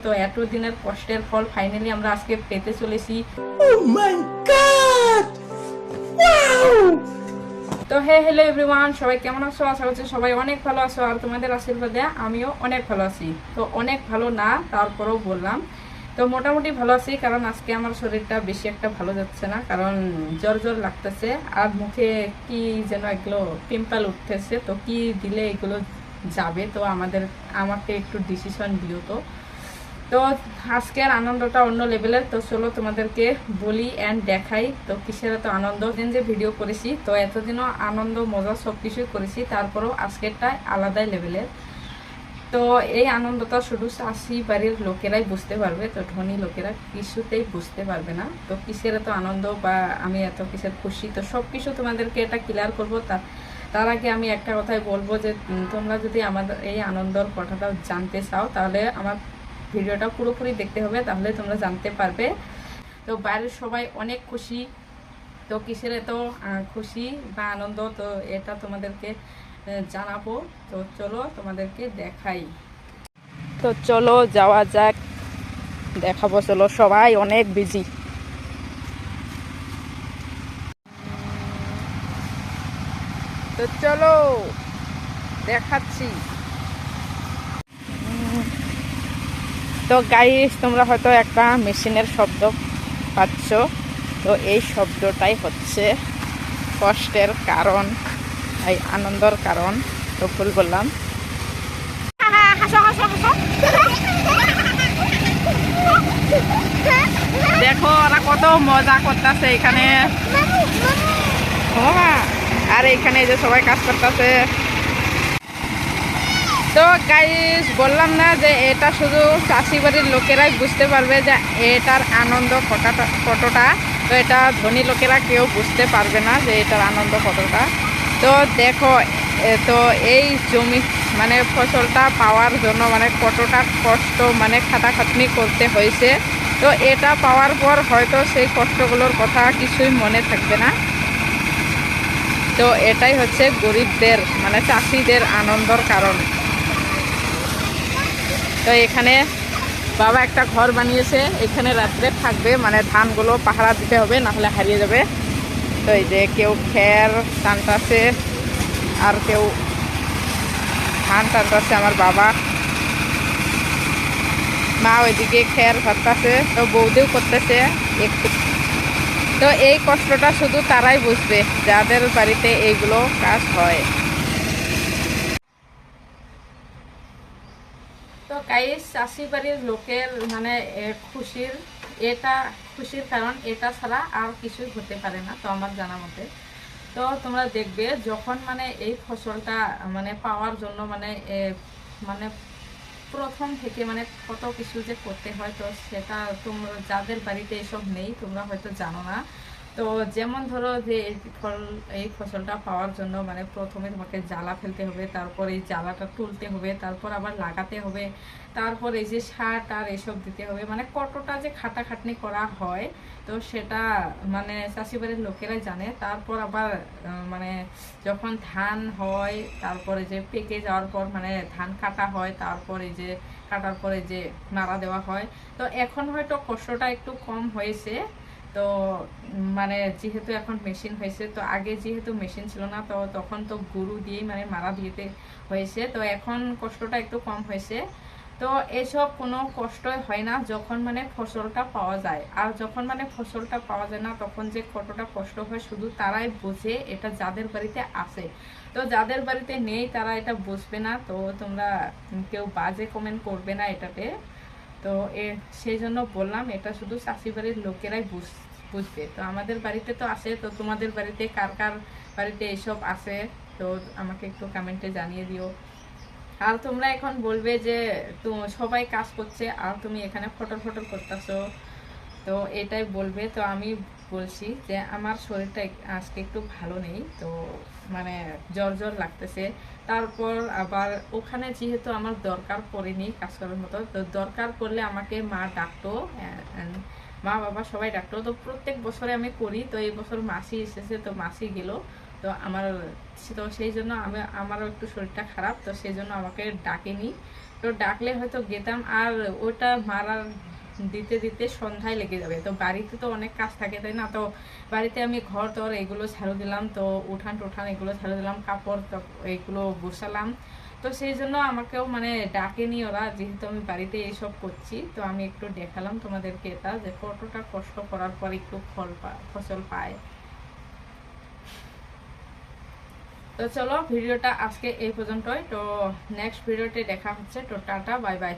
তো এতদিনের কষ্টের ফল ফাইনালি আমরা আজকে পেতে চলেছি। তো হ্যালো এভরিওয়ান, সবাই কেমন আছো? আশা করছি সবাই অনেক ভালো আছো, আর তোমাদের আশীর্বাদে আমিও অনেক ভালো আছি। তো অনেক ভালো না, তারপরেও বললাম তো মোটামুটি ভালো আছি, কারণ আজকে আমার শরীরটা বেশি একটা ভালো যাচ্ছে না, কারণ জ্বর জ্বর লাগতেছে আর মুখে কি যেন এগুলো পিম্পল উঠতেছে। তো কি দিলে এগুলো যাবে? তো আমাকে একটু ডিসিশন দিও। তো তো আজকের আনন্দটা অন্য লেভেলের। তো চলো তোমাদেরকে বলি অ্যান্ড দেখাই তো কিসের এত আনন্দ। দিন যে ভিডিও করেছি, তো এতদিনও আনন্দ মজা সব কিছুই করেছি, তারপরেও আজকেরটা আলাদাই লেভেলের। তো এই আনন্দটা শুধু চাষি বাড়ির লোকেরাই বুঝতে পারবে, তো ধনী লোকেরা কিছুতেই বুঝতে পারবে না। তো কিসের এত আনন্দ বা আমি এত কিসের খুশি, তো সব কিছু তোমাদেরকে এটা ক্লিয়ার করবো। তার আগে আমি একটা কথাই বলবো যে তোমরা যদি আমাদের এই আনন্দর কথাটা জানতে চাও, তাহলে আমার ভিডিওটা পুরোপুরি দেখতে হবে, তাহলে তোমরা জানতে পারবে। তো বাইরের সবাই অনেক খুশি, তো কিসের এত খুশি বা আনন্দ, তো এটা তোমাদেরকে জানাবো। তো চলো তোমাদেরকে দেখাই। তো চলো যাওয়া যাক, দেখাবো। চলো, সবাই অনেক বিজি। তো চলো দেখাচ্ছি। তো গাইস, তোমরা হয়তো একটা মেশিনের শব্দ পাচ্ছ, তো এই শব্দটাই হচ্ছে কষ্টের কারণ, এই আনন্দর কারণ। তো ভুল বললাম। দেখো ওরা কত মজা করতেছে এখানে, আর এখানে যে সবাই কাজ করতেছে। তো গাইস, বললাম না যে এটা শুধু চাষি বাড়ির লোকেরাই বুঝতে পারবে যে এটার আনন্দ কতটা। তো এটা ধনী লোকেরা কেউ বুঝতে পারবে না যে এটার আনন্দ কতটা। তো দেখো, তো এই জমি মানে ফসলটা পাওয়ার জন্য মানে কতটা কষ্ট, মানে খাটাখাটনি করতে হয়েছে। তো এটা পাওয়ার পর হয়তো সেই কষ্টগুলোর কথা কিছুই মনে থাকবে না। তো এটাই হচ্ছে গরিবদের মানে চাষিদের আনন্দর কারণ। তো এখানে বাবা একটা ঘর বানিয়েছে, এখানে রাত্রে থাকবে, মানে ধানগুলো পাহারা দিতে হবে, না হলে হারিয়ে যাবে। তো এই যে কেউ খের টানতাছে আর কেউ ধান টানতাছে। আমার বাবা, মা ওইদিকে খের ভাবতাছে, তো বৌদিও করতেছে একটু। তো এই কষ্টটা শুধু তারাই বুঝবে যাদের বাড়িতে এইগুলো কাজ হয়। তো গাইস, চাষি বাড়ির লোকের মানে খুশির এটা খুশির কারণ এটা ছাড়া আর কিছুই হতে পারে না, তো আমার জানা মতে। তো তোমরা দেখবে যখন মানে এই ফসলটা মানে পাওয়ার জন্য মানে মানে প্রথম থেকে মানে কত কিছু যে করতে হয়, তো সেটা তোমরা যাদের বাড়িতে এসব নেই তোমরা হয়তো জানো না। তো যেমন ধরো যে এই ফসলটা পাওয়ার জন্য মানে প্রথমে তোমাকে জ্বালা ফেলতে হবে, তারপর এই জ্বালাটা তুলতে হবে, তারপর আবার লাগাতে হবে, তারপর এই যে সার টার এসব দিতে হবে, মানে কতটা যে খাটাখাটনি করা হয়। তো সেটা মানে চাষিবাড়ির লোকেরাই জানে। তারপর আবার মানে যখন ধান হয়, তারপরে যে পেকে যাওয়ার পর মানে ধান কাটা হয়, তারপরে যে কাটার পরে যে নাড়া দেওয়া হয়। তো এখন হয়তো কষ্টটা একটু কম হয়েছে। তো মানে যেহেতু এখন মেশিন হয়েছে, তো আগে যেহেতু মেশিন ছিল না, তো তখন তো গরু দিয়েই মানে মারা দিতে হয়েছে। তো এখন কষ্টটা একটু কম হয়েছে। তো এসব কোনো কষ্টই হয় না যখন মানে ফসলটা পাওয়া যায়। আর যখন মানে ফসলটা পাওয়া যায় না, তখন যে কতটা কষ্ট হয় শুধু তারাই বোঝে, এটা যাদের বাড়িতে আছে। তো যাদের বাড়িতে নেই তারা এটা বুঝবে না। তো তোমরা কেউ বাজে কমেন্ট করবে না এটাতে। তো সেই জন্য বললাম এটা শুধু চাষি বাড়ির লোকেরাই বুঝবে। তো আমাদের বাড়িতে তো আছে, তো তোমাদের বাড়িতে কার কার বাড়িতে এসব আছে, তো আমাকে একটু কমেন্টে জানিয়ে দিও। আর তোমরা এখন বলবে যে তো সবাই কাজ করছে আর তুমি এখানে ফটর ফটর করতেছো, তো এটাই বলবে। তো আমি বলছি যে আমার শরীরটা আজকে একটু ভালো নেই, তো মানে জ্বর জ্বর লাগতেছে। তারপর আবার ওখানে যেহেতু আমার দরকার পড়েনি কাজ করার মতো, তো দরকার পড়লে আমাকে মা ডাকতো, মা বাবা সবাই ডাকতো। তো প্রত্যেক বছরে আমি করি, তো এই বছর মাসি এসেছে, তো মাসি গেল। তো তো সেই জন্য আমারও একটু শরীরটা খারাপ, তো সেই জন্য আমাকে ডাকেনি। তো ডাকলে হয়তো গেতাম, আর ওটা মারার দিতে দিতে সন্ধ্যায় লেগে যাবে। তো বাড়িতে তো অনেক কাজ থাকে, তাই না? তো বাড়িতে আমি ঘর টর এগুলো ঝাড়ু দিলাম, তো উঠান টুঠান এগুলো ঝাড়ু দিলাম, কাপড় এগুলো গোছালাম। তো সেই জন্য আমাকেও মানে ডাকেনি ওরা, যেহেতু আমি বাড়িতে এইসব করছি। তো আমি একটু দেখালাম তোমাদেরকে এটা, যে কতটা কষ্ট করার পর একটু ফসল পায়। তো চলো ভিডিওটা আজকে এই পর্যন্তই। তো নেক্সট ভিডিওতে দেখা হচ্ছে। তো টাটা, বাই বাই।